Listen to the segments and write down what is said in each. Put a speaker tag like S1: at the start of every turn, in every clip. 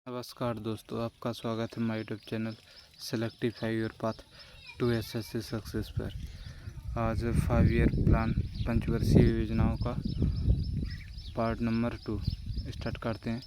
S1: नमस्कार दोस्तों, आपका स्वागत है my YouTube channel selectify your path to SSC success पर। आज 5 ईयर प्लान पंचवर्षीय योजनाओं का पार्ट नंबर 2 स्टार्ट करते हैं।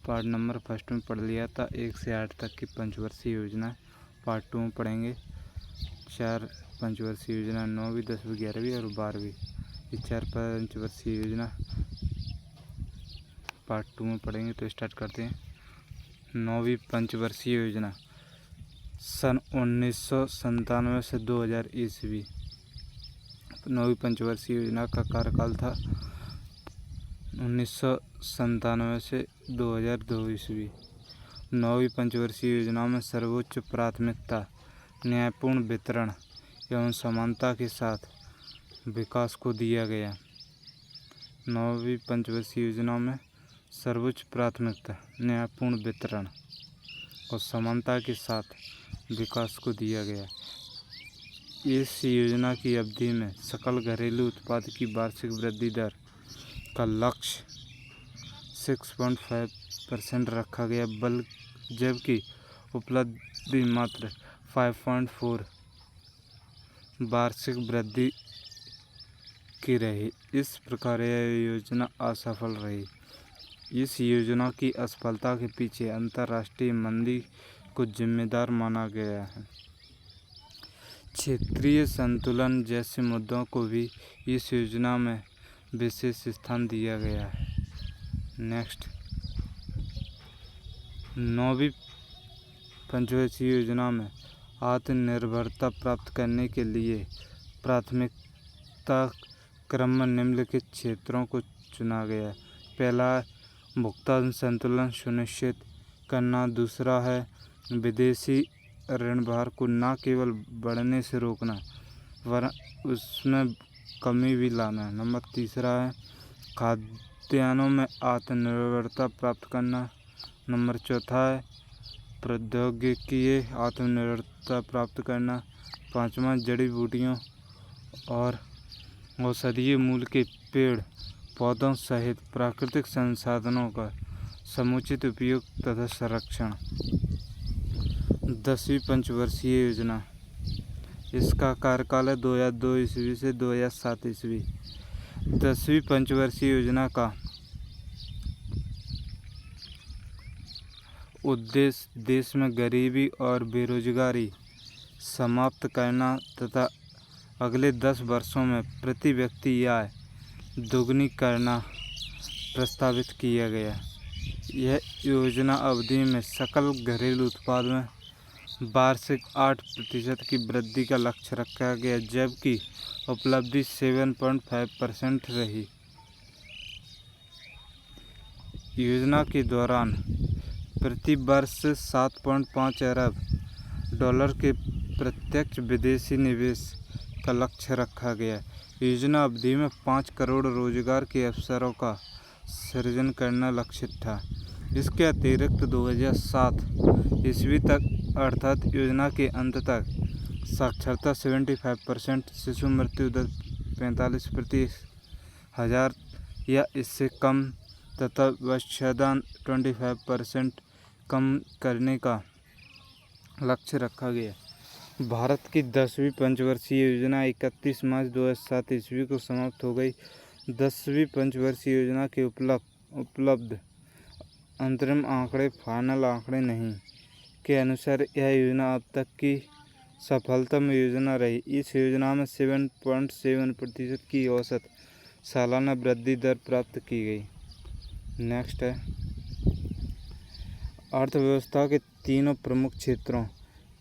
S1: पार्ट नंबर फर्स्ट में पढ़ लिया था 1 से 8 तक की पंचवर्षीय योजना। पार्ट 2 में पढ़ेंगे 4 पंचवर्षीय योजना, 9वीं 10वीं 11वीं और 12वीं। ये 4 पंचवर्षीय योजना पार्ट 2 में पढ़ेंगे। तो स्टार्ट करते हैं। 9वीं पंचवर्षीय योजना सन 1997 से 2000 ईस्वी। 9वीं पंचवर्षीय योजना का कार्यकाल था 1997 से 2002 ईस्वी। 9वीं पंचवर्षीय योजना में सर्वोच्च प्राथमिकता न्यायपूर्ण वितरण एवं समानता के साथ विकास को दिया गया। 9वीं पंचवर्षीय योजना में सर्वोच्च प्राथमिकता न्यायपूर्ण वितरण और समानता के साथ विकास को दिया गया। इस योजना की अवधि में सकल घरेलू उत्पाद की वार्षिक वृद्धि दर का लक्ष्य 6.5% रखा गया, जबकि उपलब्धि मात्र 5.4 वार्षिक वृद्धि की रही। इस प्रकार यह योजना असफल रही। इस योजना की असफलता के पीछे अंतर्राष्ट्रीय मंदी को जिम्मेदार माना गया है। क्षेत्रीय संतुलन जैसे मुद्दों को भी इस योजना में विशेष स्थान दिया गया है। नेक्स्ट, 9वीं पंचवर्षीय योजना में आत्मनिर्भरता प्राप्त करने के लिए प्राथमिकता क्रम में निम्नलिखित क्षेत्रों को चुना गया। पहला, भुगतान संतुलन सुनिश्चित करना। दूसरा है विदेशी ऋण भार को न केवल बढ़ने से रोकना वरन उसमें कमी भी लाना। नंबर तीसरा है खाद्यान्नों में आत्मनिर्भरता प्राप्त करना। नंबर चौथा है प्रौद्योगिकीय आत्मनिर्भरता प्राप्त करना। पाँचवा, जड़ी बूटियों और औषधीय मूल के पेड़ पौधों सहित प्राकृतिक संसाधनों का समुचित उपयोग तथा संरक्षण। 10वीं पंचवर्षीय योजना, इसका कार्यकाल है 2002 ईस्वी से 2007 ईस्वी। 10वीं पंचवर्षीय योजना का उद्देश्य देश में गरीबी और बेरोजगारी समाप्त करना तथा अगले 10 वर्षों में प्रति व्यक्ति आय दोगुनी करना प्रस्तावित किया गया। यह योजना अवधि में सकल घरेलू उत्पाद में वार्षिक 8% की वृद्धि का लक्ष्य रखा गया, जबकि उपलब्धि 7.5% रही। योजना के दौरान प्रति वर्ष 7.5 अरब डॉलर के प्रत्यक्ष विदेशी निवेश का लक्ष्य रखा गया। योजना अवधि में 5 करोड़ रोजगार के अवसरों का सृजन करना लक्षित था। इसके अतिरिक्त 2007 ईस्वी तक अर्थात योजना के अंत तक साक्षरता 75%, शिशु मृत्यु दर 45 प्रति हजार या इससे कम तथा विच्छेदन 25% कम करने का लक्ष्य रखा गया। भारत की 10वीं पंचवर्षीय योजना 31 मार्च 2007 ईस्वी को समाप्त हो गई। 10वीं पंचवर्षीय योजना के उपलब्ध अंतरिम आंकड़े फाइनल आंकड़े नहीं के अनुसार यह योजना अब तक की सफलतम योजना रही। इस योजना में 7.7% की औसत सालाना वृद्धि दर प्राप्त की गई। नेक्स्ट है अर्थव्यवस्था के तीनों प्रमुख क्षेत्रों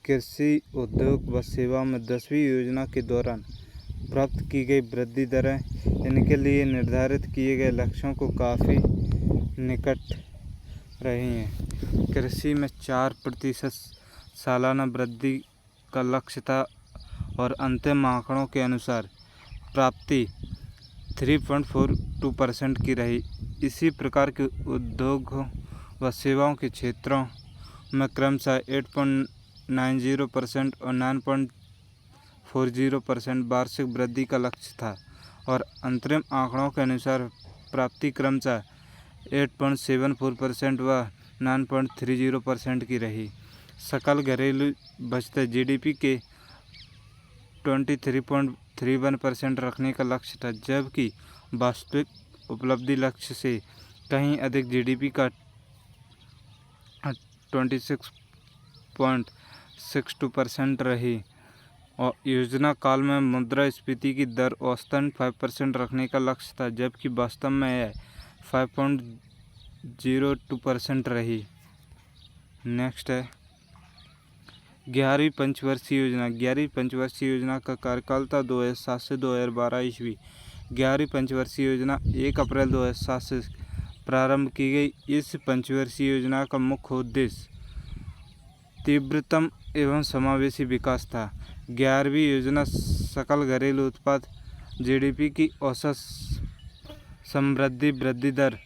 S1: कृषि, उद्योग व सेवा में 10वीं योजना के दौरान प्राप्त की गई वृद्धि दरें इनके लिए निर्धारित किए गए लक्ष्यों को काफ़ी निकट रही हैं। कृषि में 4% सालाना वृद्धि का लक्ष्य था और अंतिम आंकड़ों के अनुसार प्राप्ति 3.42% की रही। इसी प्रकार के उद्योगों व सेवाओं के क्षेत्रों में क्रमशः 8.90% और 9.40% वार्षिक वृद्धि का लक्ष्य था और अंतरिम आंकड़ों के अनुसार प्राप्ति क्रमशः 8.74% व 9.30% की रही। सकल घरेलू बचत जीडीपी के 23.31% रखने का लक्ष्य था, जबकि वास्तविक उपलब्धि लक्ष्य से कहीं अधिक जीडीपी का 26.62% रही। और योजना काल में मुद्रास्फीति की दर औसतन 5% रखने का लक्ष्य था, जबकि वास्तव में यह 5.02% रही। नेक्स्ट है 11वीं पंचवर्षीय योजना। 11वीं पंचवर्षीय योजना का कार्यकाल था 2007 से 2012 ईस्वी। 11वीं पंचवर्षीय योजना 1 अप्रैल 2007 से प्रारंभ की गई। इस पंचवर्षीय योजना का मुख्य उद्देश्य तीव्रतम एवं समावेशी विकास था। 11वीं योजना सकल घरेलू उत्पाद जीडीपी की औसत समृद्धि वृद्धि दर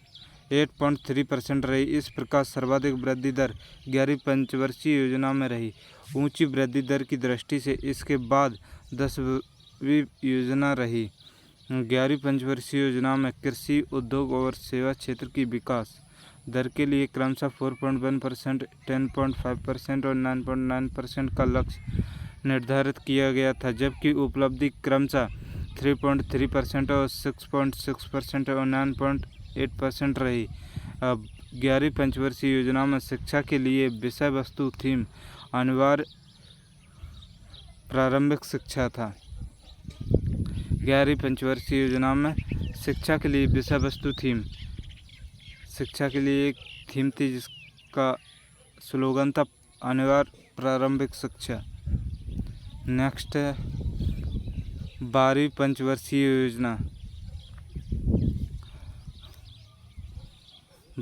S1: 8.3% रही। इस प्रकार सर्वाधिक वृद्धि दर 11वीं पंचवर्षीय योजना में रही। ऊंची वृद्धि दर की दृष्टि से इसके बाद 10वीं योजना रही। 11वीं पंचवर्षीय योजना में कृषि, उद्योग और सेवा क्षेत्र की विकास दर के लिए क्रमशः 4.1%, 10.5% और 9.9% का लक्ष्य निर्धारित किया गया था, जबकि उपलब्धि क्रमशः 3.3% और 6.6% और 9.8% रही। अब 11वीं पंचवर्षीय योजना में शिक्षा के लिए विषय वस्तु थीम अनिवार्य प्रारंभिक शिक्षा था। 11वीं पंचवर्षीय योजना में शिक्षा के लिए विषय वस्तु थीम शिक्षा के लिए एक थीम थी, जिसका स्लोगन था अनिवार्य प्रारंभिक शिक्षा। नेक्स्ट है 12वीं पंचवर्षीय योजना।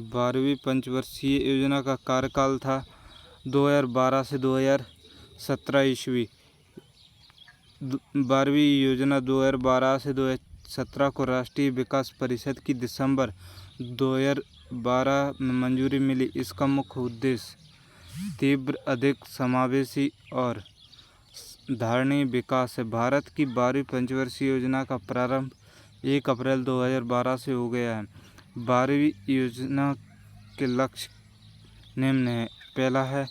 S1: 12वीं पंचवर्षीय योजना का कार्यकाल था 2012 से 2017 ईस्वी। 12वीं योजना 2012 से 2017 को राष्ट्रीय विकास परिषद की दिसंबर 2012 में मंजूरी मिली। इसका मुख्य उद्देश्य तीव्र, अधिक समावेशी और धारणीय विकास है। भारत की 12वीं पंचवर्षीय योजना का प्रारंभ 1 अप्रैल 2012 से हो गया है। 12वीं योजना के लक्ष्य निम्न है। पहला है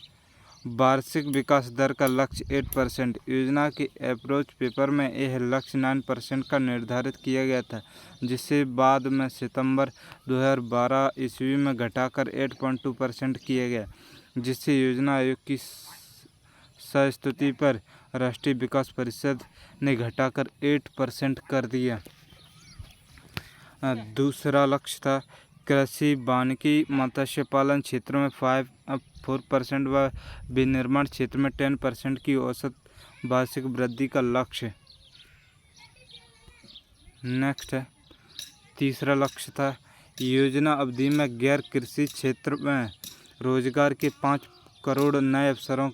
S1: वार्षिक विकास दर का लक्ष्य 8%। योजना के अप्रोच पेपर में यह लक्ष्य 9% का निर्धारित किया गया था, जिसे बाद में सितंबर 2012 ईस्वी में घटाकर 8.2% किया गया, जिससे योजना आयोग की संस्तुति पर राष्ट्रीय विकास परिषद ने घटाकर 8% कर दिया। दूसरा लक्ष्य था कृषि, वानिकी, मत्स्य पालन क्षेत्र में 4% व विनिर्माण क्षेत्र में 10% की औसत वार्षिक वृद्धि का लक्ष्य। नेक्स्ट है तीसरा लक्ष्य था योजना अवधि में गैर कृषि क्षेत्र में रोजगार के 5 करोड़ नए अवसरों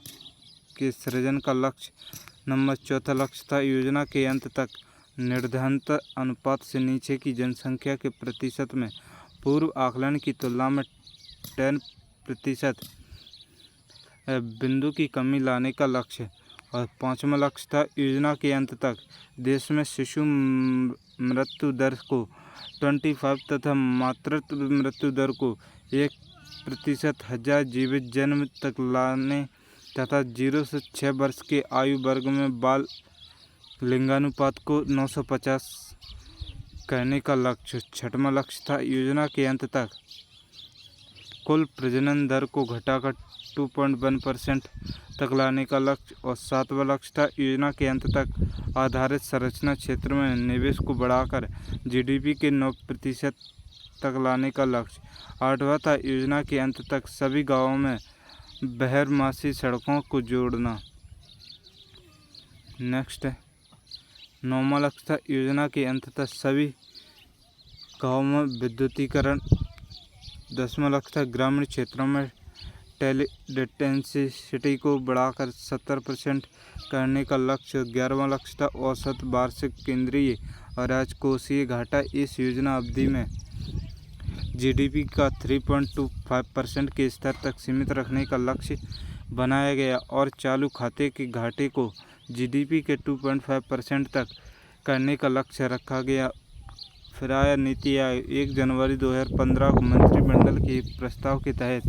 S1: के सृजन का लक्ष्य। चौथा लक्ष्य था योजना के अंत तक निर्धारित अनुपात से नीचे की जनसंख्या के प्रतिशत में पूर्व आकलन की तुलना में 10% बिंदु की कमी लाने का लक्ष्य। और पांचवा लक्ष्य था योजना के अंत तक देश में शिशु मृत्यु दर को 25 तथा मातृत्व मृत्यु दर को 1% 1000 जीवित जन्म तक लाने तथा 0 से 6 वर्ष के आयु वर्ग में बाल लिंगानुपात को 950 करने का लक्ष्य। छठवां लक्ष्य था योजना के अंत तक कुल प्रजनन दर को घटाकर 2.1% तक लाने का लक्ष्य। और सातवां लक्ष्य था योजना के अंत तक आधारित संरचना क्षेत्र में निवेश को बढ़ाकर जीडीपी के 9% तक लाने का लक्ष्य। आठवां था योजना के अंत तक सभी गांवों में बहिर्मासी सड़कों को जोड़ना। नेक्स्ट है नौवां लक्ष्य था योजना के अंत तक सभी गांवों में विद्युतीकरण। 10वां लक्ष्य था ग्रामीण क्षेत्रों में टेलीडेंसिटी को बढ़ाकर 70% करने का लक्ष्य। 11वां लक्ष्य था औसत वार्षिक केंद्रीय और राजकोषीय घाटा इस योजना अवधि में जीडीपी का 3.25% के स्तर तक सीमित रखने का लक्ष्य बनाया गया और चालू खाते के घाटे को जीडीपी के 2.5% तक करने का लक्ष्य रखा गया। फिर आया नीति आयोग। 1 जनवरी 2015 को मंत्रिमंडल के प्रस्ताव के तहत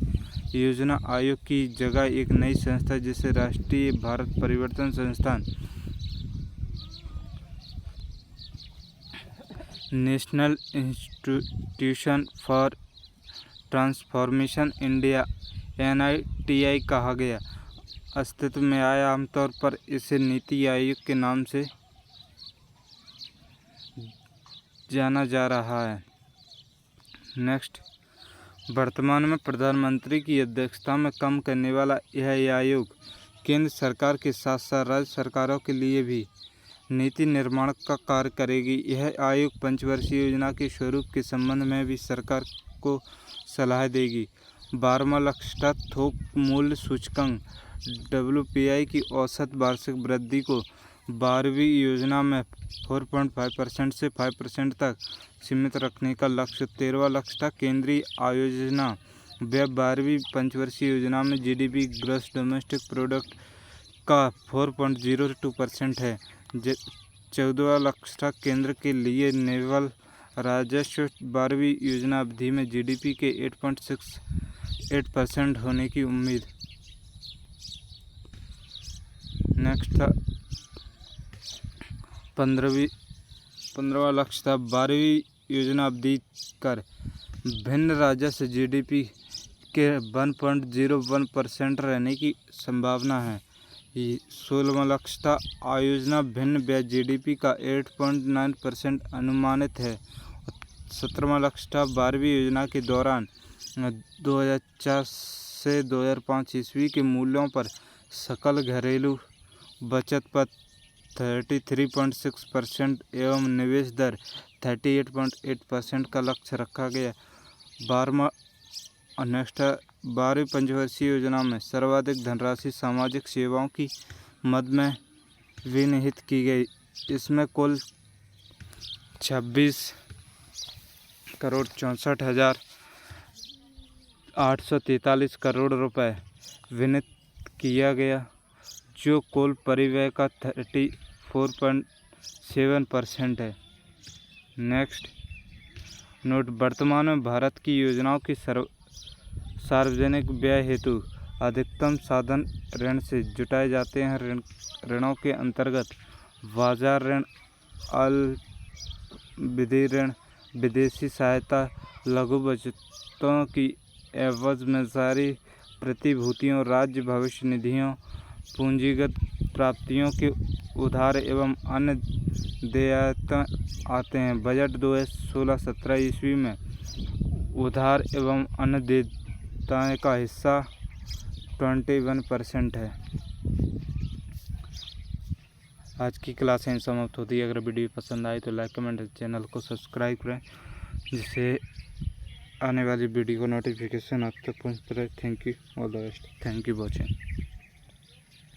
S1: योजना आयोग की जगह एक नई संस्था जिसे राष्ट्रीय भारत परिवर्तन संस्थान national institution for transformation India NITI कहा गया अस्तित्व में आया। आमतौर पर इसे नीति आयोग के नाम से जाना जा रहा है। नेक्स्ट, वर्तमान में प्रधानमंत्री की अध्यक्षता में काम करने वाला यह आयोग केंद्र सरकार के साथ साथ राज्य सरकारों के लिए भी नीति निर्माण का कार्य करेगी। यह आयोग पंचवर्षीय योजना के स्वरूप के संबंध में भी सरकार को सलाह देगी। 12वां लक्ष्य थोक मूल्य सूचकांक WPI की औसत वार्षिक वृद्धि को 12वीं योजना में 4.5% से 5% तक सीमित रखने का लक्ष्य। 13वां लक्ष्य था केंद्रीय आयोजना व्यय 12वीं पंचवर्षीय योजना में GDP ग्रॉस डोमेस्टिक प्रोडक्ट का 4.02% है। 14वां लक्ष्य था केंद्र के लिए निव्वल राजस्व 12वीं योजना अवधि में GDP के 8.68% होने की उम्मीद। नेक्स्ट था 15वां लक्ष्य था 12वीं योजना अवधि कर भिन्न राजस्व GDP के 1.01% रहने की संभावना है। 16वां लक्ष्य था आयोजना भिन्न व्यय GDP का 8.9% अनुमानित है। 17वां लक्ष्य था 12वीं योजना के दौरान 2004 से 2005 ईस्वी के मूल्यों पर सकल घरेलू बचत पर 33.6% एवं निवेश दर 38.8% का लक्ष्य रखा गया। 12वीं पंचवर्षीय योजना में सर्वाधिक धनराशि सामाजिक सेवाओं की मद में विनिहित की गई। इसमें कुल 26,64,843 करोड़ रुपए विनिहित किया गया, जो कुल परिव्यय का 34.7% है। नेक्स्ट नोट, वर्तमान में भारत की योजनाओं की सार्वजनिक व्यय हेतु अधिकतम साधन ऋण से जुटाए जाते हैं। ऋणों के अंतर्गत बाजार ऋण, अल्पावधि ऋण, विदेशी सहायता, लघु बचतों की एवज में जारी प्रतिभूतियों, राज्य भविष्य निधियों, पूंजीगत प्राप्तियों के उधार एवं अन्य देयता आते हैं। बजट 2016-17 ईस्वी में उधार एवं अन्य देयताएं का हिस्सा 21% है। आज की क्लास यहीं समाप्त होती है। अगर वीडियो पसंद आए तो लाइक, कमेंट, चैनल को सब्सक्राइब करें, जिससे आने वाली वीडियो को नोटिफिकेशन आप तक पहुँचता रहे। Thank you, all the best. Thank you watching.